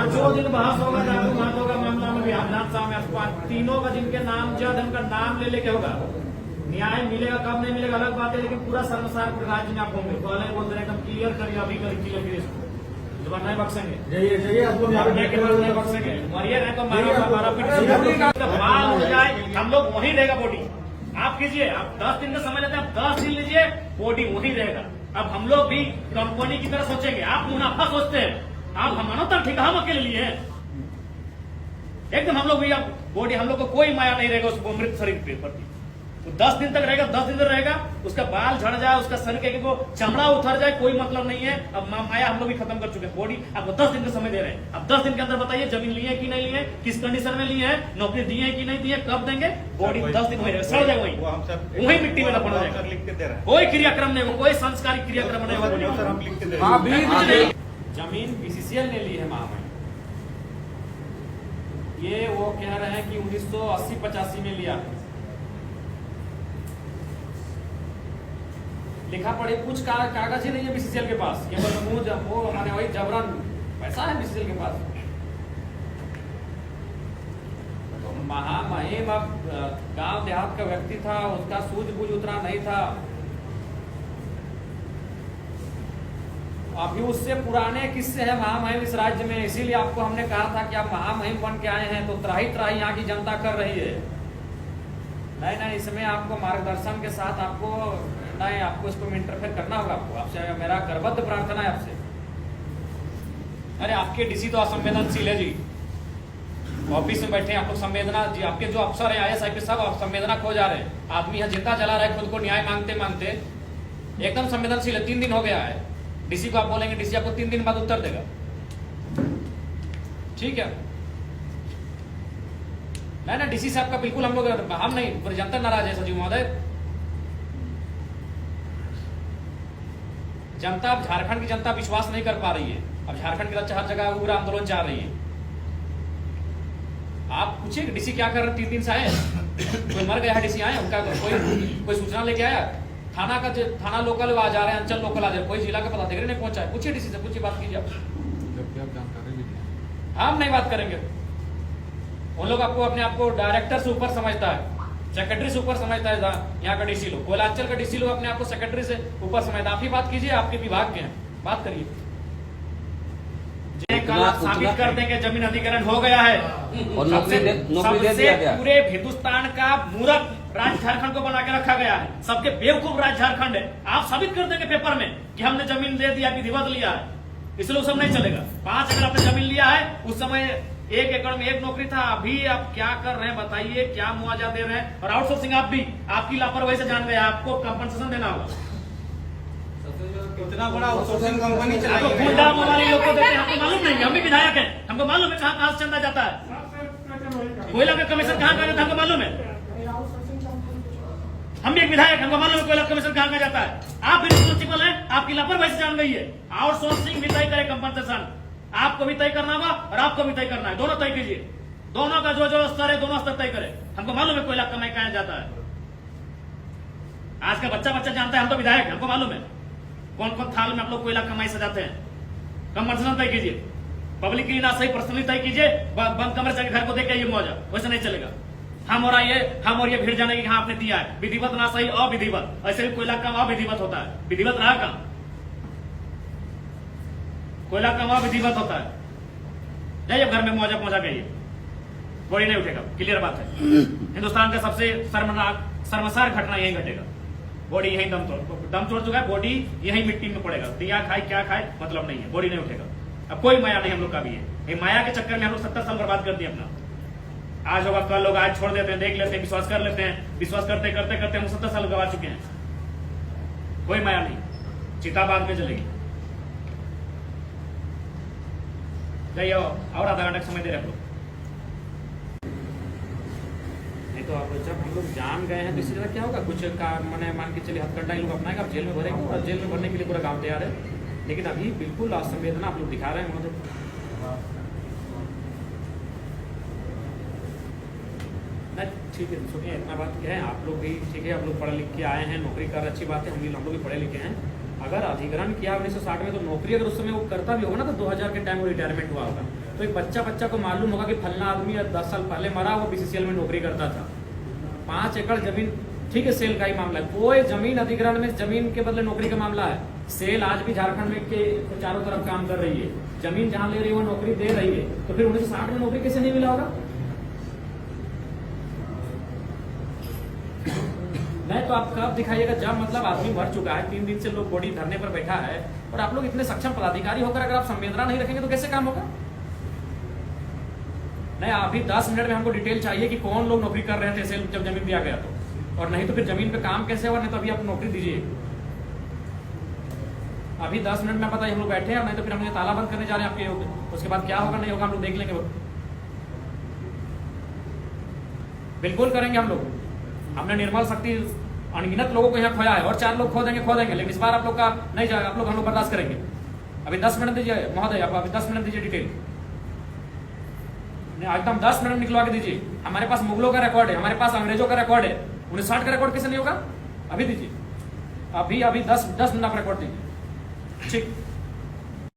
जो दिन बहस होगा जादू महतो का मामला में भी विधानसभा में तीनों का जिनके नाम जद उनका नाम ले लेके होगा, न्याय मिलेगा कब नहीं मिलेगा अलग बात है, लेकिन पूरा शर्मसार राज्य में आप होंगे। पहले बोलते एकदम क्लियर करिए, अभी क्लियर करिए, इसको नहीं बख्शेंगे, नहीं बख्शेंगे, मरिए नहीं तो मारा पीट बाल हो जाए, हम लोग वहीं रहेगा बॉडी। आप कीजिए, आप 10 दिन का समय लेते हैं, आप 10 दिन लीजिए, बॉडी वहीं रहेगा। अब हम लोग भी कंपनी की तरह सोचेंगे, आप मुनाफा सोचते हैं, आप हमारा तो ठीक हम अकेले लिए हैं एकदम। हम लोग भी अब बॉडी, हम लोग को कोई माया नहीं रहेगा उस मृत शरीर के प्रति। तो 10 दिन तक रहेगा, 10 दिन तक रहेगा, उसका बाल झड़ जाए, उसका शरीर के वो चमड़ा उतर जाए, कोई मतलब नहीं है। अब माया हम लोग भी खत्म कर चुके हैं। बॉडी आपको 10 दिन का समय दे रहे हैं, अब 10 दिन के अंदर बताइए जमीन लिए है कि नहीं लिए, किस कंडीशन में लिए हैं, नौकरी दिए है कि नहीं दिए, कब देंगे। बॉडी 10 दिन वही सड़ जाएगा, वही मिट्टी में दफन हो जाएगा, लिख के दे रहे हैं। कोई क्रियाक्रम नहीं होगा, कोई संस्कारिक क्रियाक्रम नहीं होगा। जमीन बीसीसीएल ने ली है महामहिम, ये वो कह रहे हैं कि 1980-85 में लिया, लिखा पढ़ी कुछ कागज ही नहीं है बीसीसीएल के पास। ये वो हमारे वही जबरन पैसा है बीसीसीएल के पास। तो महामहिम अब गांव देहात का व्यक्ति था, उसका सूझबूझ उतना नहीं था। अभी उससे पुराने किस्से हैं महामहिम इस राज्य में, इसीलिए आपको हमने कहा था कि आप महामहिम बन के आए हैं तो त्राही त्राही यहाँ की जनता कर रही है। नहीं, इसमें आपको मार्गदर्शन के साथ आपको इसको इंटरफेयर करना होगा। आपसे मेरा करबद्ध प्रार्थना है आपसे। अरे आपके डीसी तो असंवेदनशील है जी, ऑफिस में बैठे आप लोग संवेदना जी, आपके जो अफसर है IAS IPS सब संवेदना खो जा रहे हैं। आदमी यहाँ जिंदा जला रहा है खुद को न्याय मांगते मांगते, एकदम संवेदनशील है। 3 दिन हो गया है, डीसी को आप बोलेंगे, डीसी आपको 3 दिन बाद उत्तर देगा, ठीक है। नहीं, डीसी साहब का बिल्कुल हम नहीं, जनता नाराज है सचिव महोदय। जनता, अब झारखंड की जनता विश्वास नहीं कर पा रही है। अब झारखंड की हर जगह उग्र आंदोलन चाह रही है। आप पूछिए डीसी क्या कर रहे, 3 दिन से आए, कोई मर गया है डीसी आए, उनका कोई सूचना लेके आया, थाना लोकल आ जा रहे हैं, अंचल लोकल आ जा रहे हैं, कोई जिला का पदाधिकारी नहीं पहुंचा है। पूछिए डीसी से, पूछिए, बात कीजिए आप। हम नहीं बात करेंगे, उन लोग आपको अपने आप को डायरेक्टर से ऊपर समझता है, सेक्रेटरी से ऊपर समझता है। यहाँ का डीसी लोग, कोयलांचल का डीसी लोग अपने आप को सेक्रेटरी से ऊपर समझता है। आप ही बात कीजिए, आपके विभाग के हैं, बात करिए। कल आप साबित कर देंगे जमीन अधिग्रहण हो गया है और सबसे पूरे हिंदुस्तान का मूर्ख राज्य झारखंड को बना के रखा गया है, सबके बेवकूफ राज्य झारखंड है। आप साबित कर देंगे पेपर में कि हमने जमीन दे दिया, विधिवत लिया है, इसलिए सब नहीं चलेगा। 5 एकड़ आपने जमीन लिया है, उस समय 1 एकड़ में 1 नौकरी था, अभी आप क्या कर रहे हैं बताइए, क्या मुआवजा दे रहे हैं। और आउटसोर्सिंग आप भी, आपकी लापरवाही से जान गए, आपको कंपनसेशन देना होगा। इतना बड़ा आउटसोर्सिंग कंपनी चलाई है, गुंडा मवाली लोग को देते हैं, हमको मालूम नहीं, हम भी विधायक हैं, हमको मालूम है कहाँ से चंदा जाता है, कोयला का कमीशन कहाँ का जाता है हमको मालूम है। हम भी एक विधायक, हमको मालूम है कोयला कमीशन कहाँ का जाता है। आप भी रिस्पॉन्सिबल हैं, आपकी लापरवाही से जान गई है। आउटसोर्सिंग भी तय करे, कंपनसेशन आपको भी तय करना होगा और आपको भी तय करना है, दोनों तय कीजिए। दोनों का जो स्तर है, दोनों स्तर तय करें। हमको मालूम है कोयला कमाई कहाँ जाता है, आज का बच्चा जानता है, हम तो विधायक, हमको मालूम है कौन कौन थाल में आप लोग कोयला कमाई सजाते हैं। कंपनसेशन तय कीजिए, पब्लिक की ना सही पर्सनली तय कीजिए, बंद कमरे से घर को देख के ये मौजा, वैसे नहीं चलेगा। हम और ये भीड़ जाने की हाँ आपने दिया है, विधिवत ना सही अविधिवत, ऐसे भी कोयला काम अविधिवत होता है, विधिवत रहा काम, कोयला काम अविधिवत होता है। जाइए घर में मौजा पहुंचा गई, बॉडी नहीं उठेगा, क्लियर बात है। हिंदुस्तान का सबसे शर्मसार घटना यही घटेगा, बॉडी यही दम तोड़ चुका है, बॉडी यही मिट्टी में पड़ेगा, दिया खाए क्या खाए मतलब नहीं है, बॉडी नहीं उठेगा। अब कोई माया नहीं हम लोग का भी है, ये माया के चक्कर में हम लोग 70 साल बर्बाद कर दिए अपना। आज होगा कल लोग, आज छोड़ देते हैं, देख लेते हैं, विश्वास कर लेते हैं, विश्वास करते करते करते हम 70 साल गवा चुके हैं। कोई माया नहीं, चिता बाद में चलेगी। जाइए और आधा घंटा समय दे रहे हम लोग, नहीं तो अब जब हम लोग जान गए हैं तो इसी तरह क्या होगा, कुछ का मैंने मान के चलिए हथकंडा लोग अपनाएंगे, आप जेल में भरेंगे और जेल में भरने के लिए पूरा गांव तैयार है। लेकिन अभी बिल्कुल असंवेदना आप लोग दिखा रहे हैं। ठीक है, सुनिए, इतना बात क्या है, आप लोग भी ठीक है, आप लोग पढ़े लिख के आए हैं, नौकरी कर, अच्छी बात है, हम लोग भी पढ़े लिखे हैं। अगर अधिग्रहण किया 1960 में, तो नौकरी अगर उस समय वो करता भी होगा ना, तो 2000 के टाइम वो रिटायरमेंट हुआ होगा। तो एक बच्चा को मालूम होगा कि फलना आदमी 10 साल पहले मरा, वो बीसीसीएल में नौकरी करता था। 5 एकड़ जमीन, ठीक है, सेल का ही मामला है, कोई जमीन अधिग्रहण में जमीन के बदले नौकरी का मामला है। सेल आज भी झारखंड में के चारों तरफ काम कर रही है, जमीन जहां ले रही है वो नौकरी दे रही है, तो फिर 1960 में नौकरी कैसे नहीं मिला होगा? नहीं तो आप कब दिखाइएगा जब मतलब आदमी मर चुका है, 3 दिन से लोग बॉडी धरने पर बैठा है, और आप लोग इतने सक्षम पदाधिकारी होकर अगर आप संवेदना नहीं रखेंगे तो कैसे काम होगा? नहीं, अभी 10 मिनट में हमको डिटेल चाहिए कि कौन लोग नौकरी कर रहे थे सेल जब जमीन दिया गया तो, और नहीं तो फिर जमीन पे काम कैसे हुआ? नहीं तो अभी आप नौकरी दीजिए। अभी 10 मिनट में पता है हम लोग बैठे हैं, और नहीं तो फिर हम ये ताला बंद करने जा रहे हैं आपके, उसके बाद क्या होगा नहीं होगा हम लोग देख लेंगे। बिल्कुल करेंगे हम लोग। हमने निर्मल शक्ति अनगिनत लोगों को यहाँ खोया है, और 4 लोग खो देंगे, लेकिन इस बार आप लोग का नहीं जाएगा, आप लोग हम लोग बर्दाश्त करेंगे। अभी 10 मिनट दीजिए महोदय, आप अभी 10 मिनट दीजिए डिटेल, एकदम 10 मिनट निकलवा के दीजिए। हमारे पास मुगलों का रिकॉर्ड है, हमारे पास अंग्रेजों का रिकॉर्ड है, 1960 का रिकॉर्ड कैसे नहीं होगा? अभी दीजिए, अभी 10 मिनट आप रिकॉर्ड दीजिए। ठीक।